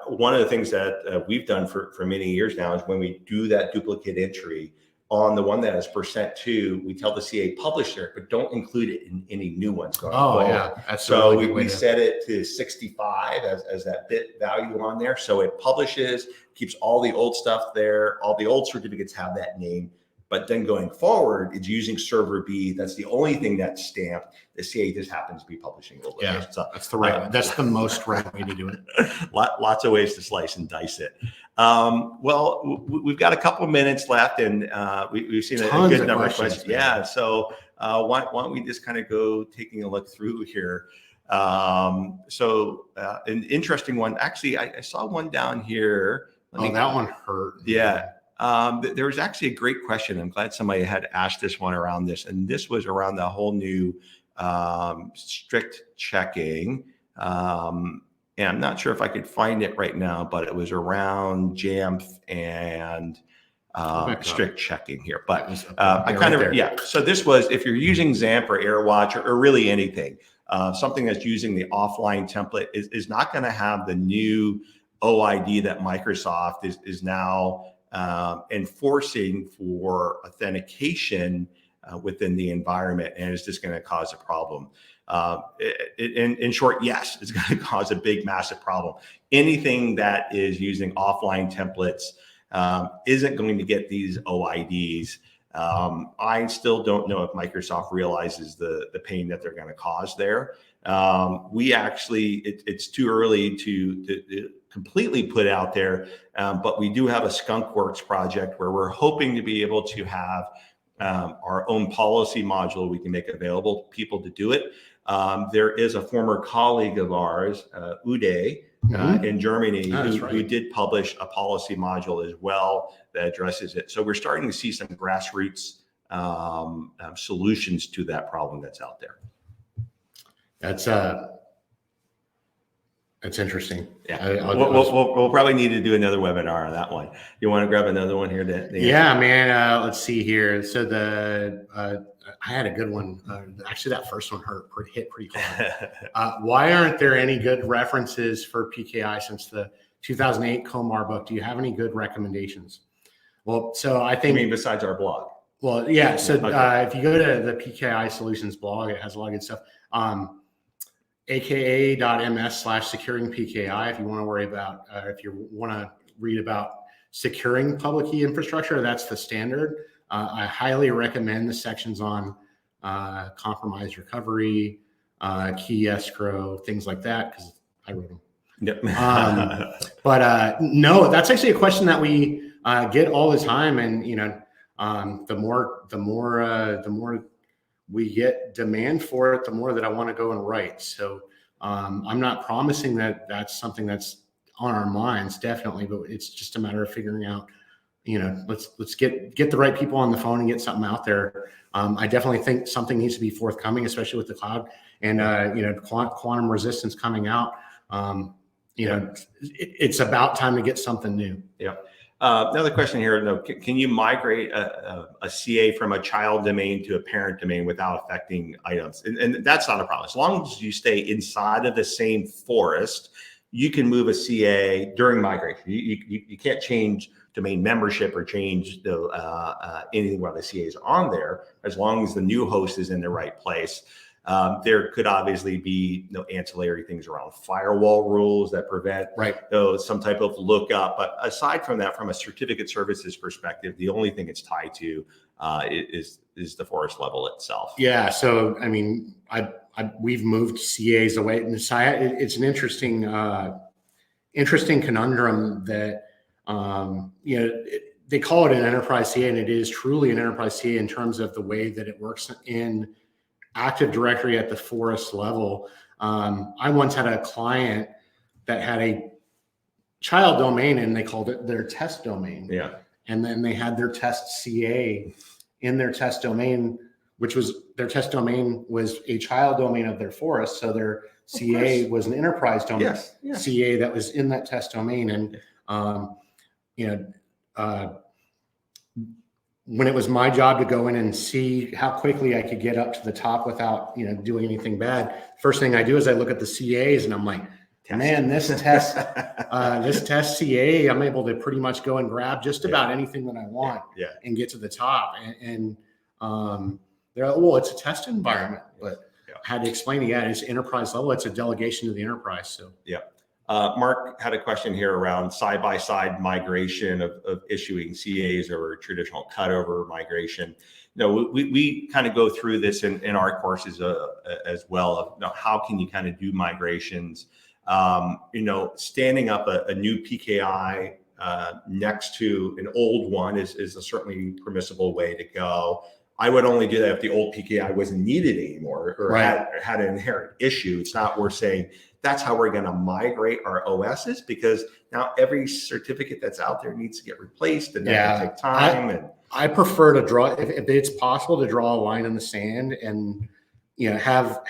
one of the things that we've done for many years now is when we do that duplicate entry on the one that has %2, we tell the CA publish there, but don't include it in any new ones going forward. That's so we set it to 65 as that bit value on there. So it publishes, keeps all the old stuff there. All the old certificates have that name. But then going forward, it's using server B. That's the only thing that's stamped. The CA just happens to be publishing old locations. So, that's the that's the most right way to do it. Lots of ways to slice and dice it. Well, we've got a couple of minutes left, and we've seen a good number of questions. Yeah, so why don't we just kind of go taking a look through here. An interesting one. Actually, I saw one down here. That one hurt. Yeah. There was actually a great question. I'm glad somebody had asked this one around this, and this was around the whole new strict checking. And I'm not sure if I could find it right now, but it was around JAMF and strict checking here. But So this was, if you're using XAMPP or AirWatch or really anything, something that's using the offline template is not going to have the new OID that Microsoft is now enforcing for authentication within the environment, and it's just going to cause a problem. In short, yes, it's going to cause a big, massive problem. Anything that is using offline templates isn't going to get these OIDs. I still don't know if Microsoft realizes the pain that they're going to cause there. We actually, it's too early to completely put out there, but we do have a skunkworks project where we're hoping to be able to have our own policy module we can make available to people to do it. There is a former colleague of ours, Uday, in Germany, who did publish a policy module as well that addresses it. So we're starting to see some grassroots solutions to that problem that's out there. That's interesting. Yeah, we'll probably need to do another webinar on that one. You want to grab another one here? Yeah, man. Let's see here. So I had a good one. Actually, that first one hit pretty hard. Why aren't there any good references for PKI since the 2008 Comar book? Do you have any good recommendations? Well, so I think. You mean besides our blog? Well, yeah. So if you go to the PKI Solutions blog, it has a lot of good stuff. aka.ms/securing PKI if you want to worry about, if you want to read about securing public key infrastructure, that's the standard. I highly recommend the sections on compromise recovery, key escrow, things like that, because I wrote them. Yep. No, that's actually a question that we get all the time, and the more we get demand for it, the more that I want to go and write. So I'm not promising that that's something that's on our minds, definitely, but it's just a matter of figuring out, let's get the right people on the phone and get something out there. I definitely think something needs to be forthcoming, especially with the cloud and quantum resistance coming out. It's about time to get something new. Yeah. Another question here. Can you migrate a CA from a child domain to a parent domain without affecting items? And that's not a problem. As long as you stay inside of the same forest, you can move a CA during migration. You can't change domain membership or change anything while the CA is on there, as long as the new host is in the right place. There could obviously be ancillary things around firewall rules that prevent some type of lookup. But aside from that, from a certificate services perspective, the only thing it's tied to is the forest level itself. Yeah. So, I mean, we've moved CAs away. And it's an interesting conundrum that, they call it an enterprise CA, and it is truly an enterprise CA in terms of the way that it works in Active Directory at the forest level. I once had a client that had a child domain and they called it their test domain. Yeah. And then they had their test CA in their test domain, which was their test domain was a child domain of their forest. So their CA was an enterprise domain CA that was in that test domain. And, when it was my job to go in and see how quickly I could get up to the top without, doing anything bad, first thing I do is I look at the CAs and I'm like, man, this test CA, I'm able to pretty much go and grab just about anything that I want and get to the top. And they're like, well, it's a test environment, but I had to explain, it's enterprise level. It's a delegation to the enterprise. So Mark had a question here around side-by-side migration of issuing CAs or traditional cutover migration. We kind of go through this in our courses as well. How can you kind of do migrations? Standing up a new PKI next to an old one is a certainly permissible way to go. I would only do that if the old PKI wasn't needed anymore or had an inherent issue. It's not worth saying that's how we're going to migrate our OSs, because now every certificate that's out there needs to get replaced, and that will take time. I prefer to draw, if it's possible, to draw a line in the sand and have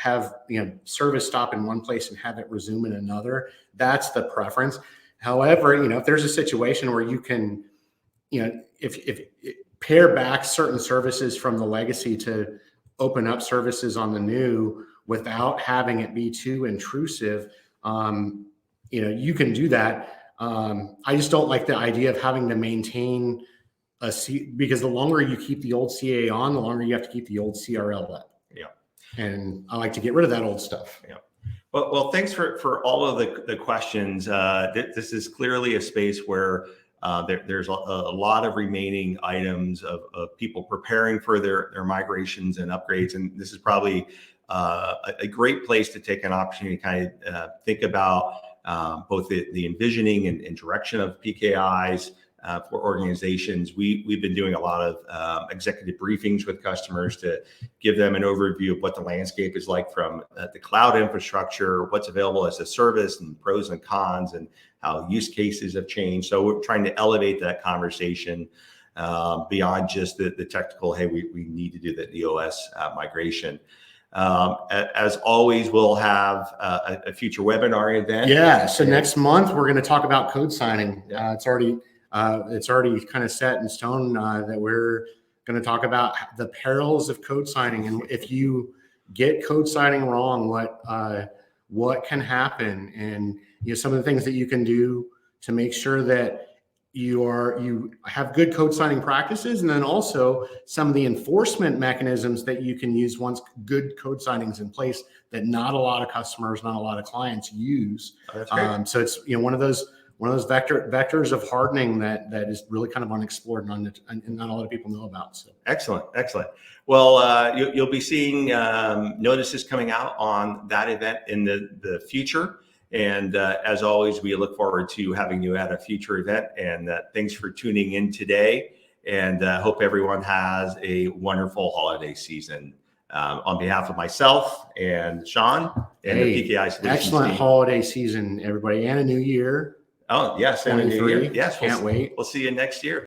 service stop in one place and have it resume in another. That's the preference. However, if there's a situation where you can, if pair back certain services from the legacy to open up services on the new without having it be too intrusive, you can do that. I just don't like the idea of having to maintain a C, because the longer you keep the old CA on, the longer you have to keep the old CRL up. Yeah. And I like to get rid of that old stuff. Yeah. Well, thanks for all of the questions. This is clearly a space where there's a lot of remaining items of people preparing for their migrations and upgrades. And this is probably a great place to take an opportunity to kind of think about both the envisioning and direction of PKIs for organizations. We've been doing a lot of executive briefings with customers to give them an overview of what the landscape is like from the cloud infrastructure, what's available as a service, and pros and cons, and how use cases have changed. So we're trying to elevate that conversation beyond just the technical, hey, we need to do the EOS migration. As always, we'll have a future webinar event. Yeah. So next month we're going to talk about code signing. It's already kind of set in stone that we're going to talk about the perils of code signing, and if you get code signing wrong, what can happen, and some of the things that you can do to make sure that you have good code signing practices, and then also some of the enforcement mechanisms that you can use once good code signing is in place that not a lot of customers, not a lot of clients use. Oh, that's great. So it's one of those vectors of hardening that is really kind of unexplored and not a lot of people know about. So excellent. Well, you'll be seeing notices coming out on that event in the future. And as always, we look forward to having you at a future event. And thanks for tuning in today. And hope everyone has a wonderful holiday season. On behalf of myself and Shawn and the PKI Solutions excellent team. Holiday season, everybody, and a new year. Oh, yes. And a new year. Yes. Can't wait. We'll see you next year.